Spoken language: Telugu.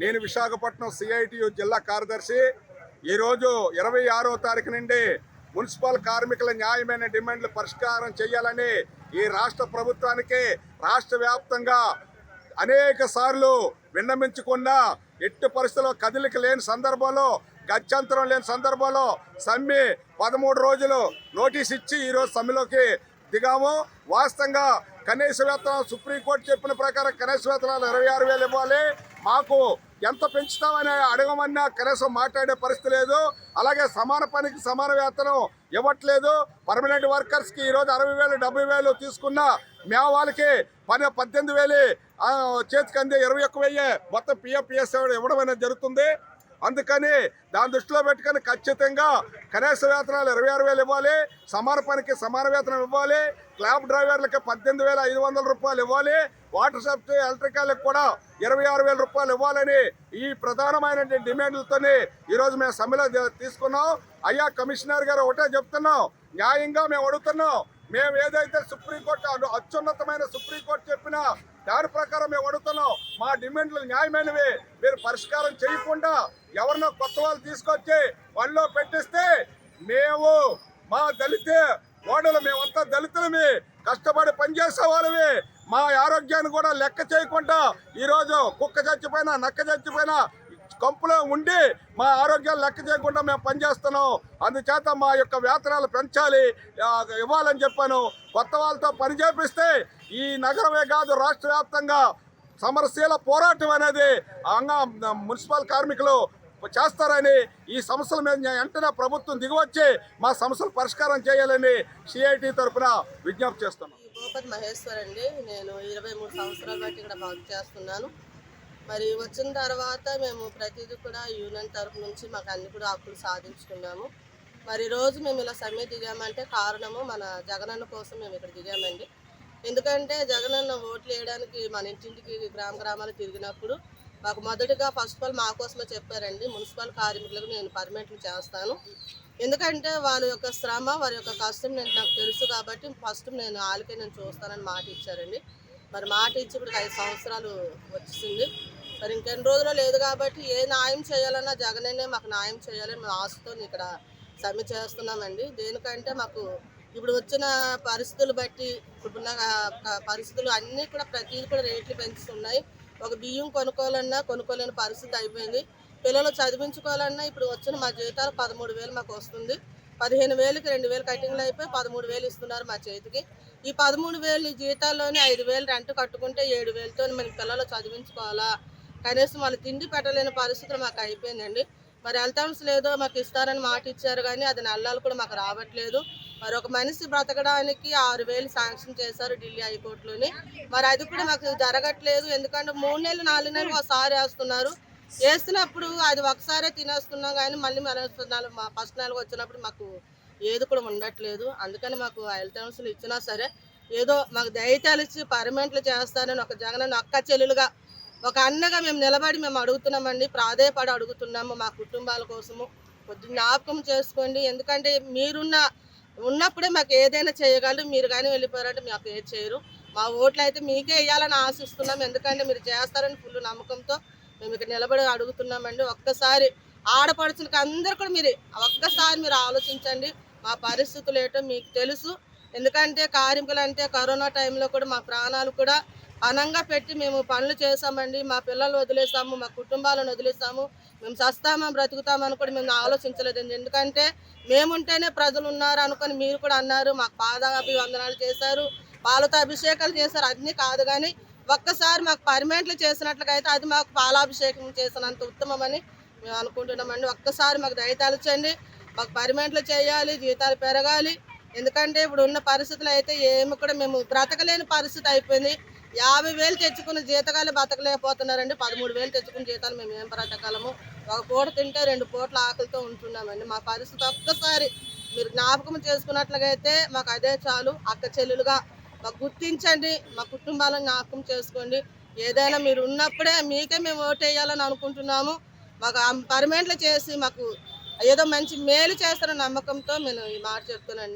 నేను విశాఖపట్నం సిఐటియు జిల్లా కార్యదర్శి. ఈరోజు 26వ తారీఖు నుండి మున్సిపల్ కార్మికుల న్యాయమైన డిమాండ్లు పరిష్కారం చేయాలని ఈ రాష్ట్ర ప్రభుత్వానికి రాష్ట్ర వ్యాప్తంగా అనేక సార్లు విన్నమించుకున్న ఎట్టి పరిస్థితుల్లో కదలిక లేని సందర్భంలో, గత్యంతరం లేని సందర్భంలో సమ్మె 13 రోజులు నోటీస్ ఇచ్చి ఈరోజు సమ్మెలోకి దిగాము. వాస్తవంగా కనీస వేతనం సుప్రీంకోర్టు చెప్పిన ప్రకారం కనీస వేతనాలు 26,000 ఇవ్వాలి. మాకు ఎంత పెంచుతామని అడగమన్నా కనీసం మాట్లాడే పరిస్థితి లేదు. అలాగే సమాన పనికి సమాన వేతనం ఇవ్వట్లేదు. పర్మనెంట్ వర్కర్స్కి ఈరోజు 60,000 70,000 తీసుకున్న మేము వాళ్ళకి 18,000 చేతికి అందే 21,000 మొత్తం పిఎఫ్పిఎస్ ఇవ్వడం అనేది జరుగుతుంది. అందుకని దాని దృష్టిలో పెట్టుకొని ఖచ్చితంగా కనీస వేతనాలు 26,000 ఇవ్వాలి. సమాన పనికి సమాన వేతనం ఇవ్వాలి. క్లాబ్ డ్రైవర్లకి 18,500 రూపాయలు ఇవ్వాలి. వాటర్ సప్లై ఎలక్ట్రికల్కి కూడా 26,000 రూపాయలు ఇవ్వాలని ఈ ప్రధానమైన డిమాండ్లతోనే ఈరోజు మేము సమ్మెలో తీసుకున్నాం. అయ్యా కమిషనర్ గారు ఒకటే చెప్తున్నాం, న్యాయంగా మేము అడుగుతున్నాం. మేము ఏదైతే సుప్రీంకోర్టు అత్యున్నతమైన సుప్రీంకోర్టు చెప్పిన దాని ప్రకారం మేము అడుగుతున్నాం. మా డిమాండ్లు న్యాయమైనవి. మీరు పరిష్కారం చేయకుండా ఎవరినో కొత్త వాళ్ళు తీసుకొచ్చి వాళ్ళలో పెట్టిస్తే మేము మా దళిత ఓడలు మేమంతా దళితులమే, కష్టపడి పనిచేసే వాళ్ళవి. మా ఆరోగ్యాన్ని కూడా లెక్క చేయకుండా ఈరోజు కుక్క చచ్చిపోయినా నక్క చచ్చిపోయినా కంపులో ఉండి మా ఆరోగ్యాలు లెక్క చేయకుండా మేము పనిచేస్తున్నాం. అందుచేత మా యొక్క వేతనాలు పెంచాలి, ఇవ్వాలని చెప్పాను. కొత్త వాళ్ళతో పని చేపిస్తే ఈ నగరమే కాదు రాష్ట్ర వ్యాప్తంగా సమరశీల పోరాటం అనేది మున్సిపల్ కార్మికులు చేస్తారని ఈ సమస్యల మీద వెంటనే ప్రభుత్వం దిగివచ్చి మా సమస్యలు పరిష్కారం చేయాలని సిఐటి తరఫున విజ్ఞప్తి చేస్తున్నాం. భూపతి మహేశ్వర్ అండి. నేను 23 సంవత్సరాల బట్టి ఇక్కడ వర్క్ చేస్తున్నాను. మరి వచ్చిన తర్వాత మేము ప్రతిదీ కూడా యూనియన్ తరఫు నుంచి మాకు అన్ని కూడా హక్కులు సాధించుకున్నాము. మరి రోజు మేము ఇలా సమ్మె దిగామంటే కారణము మన జగనన్న కోసం మేము ఇక్కడ దిగామండి. ఎందుకంటే జగనన్న ఓట్లు వేయడానికి మన ఇంటింటికి గ్రామాలు తిరిగినప్పుడు మాకు మొదటిగా ఫస్ట్ ఆఫ్ ఆల్ మా కోసమే చెప్పారండి, మున్సిపల్ కార్మికులకు నేను పర్మిట్లు చేస్తాను. ఎందుకంటే వాళ్ళ యొక్క శ్రమ, వారి యొక్క కష్టం నాకు తెలుసు కాబట్టి ఫస్ట్ నేను వాళ్ళకే నేను చూస్తానని మాట ఇచ్చారండి. మరి మాట ఇచ్చి ఇప్పుడు 5 సంవత్సరాలు వచ్చింది. మరి ఇంకెన్ని రోజులు లేదు కాబట్టి ఏ న్యాయం చేయాలన్నా జగనన్నే మాకు న్యాయం చేయాలని మేము ఆశతో ఇక్కడ సమ్మె చేస్తున్నామండి. దేనికంటే మాకు ఇప్పుడు వచ్చిన పరిస్థితులు బట్టి, ఇప్పుడున్న పరిస్థితులు అన్నీ కూడా ప్రతిదీ కూడా రేట్లు పెంచుతున్నాయి. ఒక బియ్యం కొనుక్కోలేని పరిస్థితి అయిపోయింది. పిల్లలు చదివించుకోవాలన్నా ఇప్పుడు వచ్చిన మా జీతాలు 13,000 మాకు వస్తుంది. 15,000కి 2,000 కటింగ్లు అయిపోయి 13,000 ఇస్తున్నారు మా చేతికి. ఈ 13,000 జీతాల్లోనే 5,000 రెంట్ కట్టుకుంటే 7,000తో మన పిల్లలు చదివించుకోవాలా, కనీసం వాళ్ళు తిండి పెట్టలేని పరిస్థితులు మాకు అయిపోయిందండి. మరి వెళ్తాన్స్ లేదో మాకు ఇస్తారని మాట ఇచ్చారు కానీ అది నల్లాలు కూడా మాకు రావట్లేదు. మరి ఒక మనిషి బ్రతకడానికి 6,000 శాంక్షన్ చేశారు ఢిల్లీ హైకోర్టులోని. మరి అది కూడా మాకు జరగట్లేదు. ఎందుకంటే 3 నెలలు 4 నెలలు ఒకసారి వేస్తున్నారు. వేస్తున్నప్పుడు అది ఒకసారే తినేస్తున్నాం కానీ మళ్ళీ మా ఫస్ట్ నెలకు వచ్చినప్పుడు మాకు ఏది కూడా ఉండట్లేదు. అందుకని మాకు హెల్త్ ఇచ్చినా సరే ఏదో మాకు దయచేసి ఇచ్చి పర్మనెంట్లు చేస్తారని ఒక జగనన్న అక్క చెల్లెలుగా ఒక అన్నగా మేము నిలబడి మేము అడుగుతున్నామండి. ప్రాధేయపడి అడుగుతున్నాము మా కుటుంబాల కోసము. కొద్దిగా జ్ఞాపకం చేసుకోండి. ఎందుకంటే ఉన్నప్పుడే మాకు ఏదైనా చేయగలరు. మీరు కానీ వెళ్ళిపోయారంటే మాకు ఏది చేయరు. మా ఓట్లు అయితే మీకే వేయాలని ఆశిస్తున్నాం. ఎందుకంటే మీరు చేస్తారని ఫుల్ నమ్మకంతో మేము ఇక్కడ నిలబడి అడుగుతున్నామండి. ఒక్కసారి ఆడపడుచులకి అందరు కూడా ఒక్కసారి మీరు ఆలోచించండి. మా పరిస్థితులు ఏంటో మీకు తెలుసు. ఎందుకంటే కార్మికులు అంటే కరోనా టైంలో కూడా మా ప్రాణాలు కూడా అనంగా పెట్టి మేము పనులు చేసామండి. మా పిల్లలు వదిలేసాము, మా కుటుంబాలను వదిలేసాము. మేము చస్తామా బ్రతుకుతామని కూడా మేము ఆలోచించలేదండి. ఎందుకంటే మేముంటేనే ప్రజలు ఉన్నారు అనుకొని మీరు కూడా అన్నారు. మాకు పాదాభివందనాలు చేశారు, పాలతో అభిషేకాలు చేశారు. అన్నీ కాదు కానీ ఒక్కసారి మాకు పర్మనెంట్లు చేసినట్లుగా అయితే అది మాకు పాలాభిషేకం చేసినంత ఉత్తమమని మేము అనుకుంటున్నామండి. ఒక్కసారి మాకు దయతలచండి. మాకు పర్మనెంట్లు చేయాలి, జీతాలు పెరగాలి. ఎందుకంటే ఇప్పుడు ఉన్న పరిస్థితులు అయితే ఏమి కూడా మేము బ్రతకలేని పరిస్థితి అయిపోయింది. 50,000 తెచ్చుకున్న జీతగాలు బతకలేకపోతున్నారండి. 13,000 తెచ్చుకున్న జీతాలు మేము ఏం బ్రతకాలము? ఒక పూట తింటే 2 పూటల ఆకలితో ఉంటున్నామండి. మా పరిస్థితి ఒక్కసారి మీరు జ్ఞాపకం చేసుకున్నట్లయితే మాకు అదే చాలు. అక్క చెల్లెలుగా మాకు గుర్తించండి, మా కుటుంబాలను జ్ఞాపకం చేసుకోండి. ఏదైనా మీరు ఉన్నప్పుడే మీకే మేము ఓటేయాలని అనుకుంటున్నాము. మాకు పర్మనెంట్లు చేసి మాకు ఏదో మంచి మేలు చేస్తారన్న నమ్మకంతో నేను ఈ మాట చెప్తున్నాను.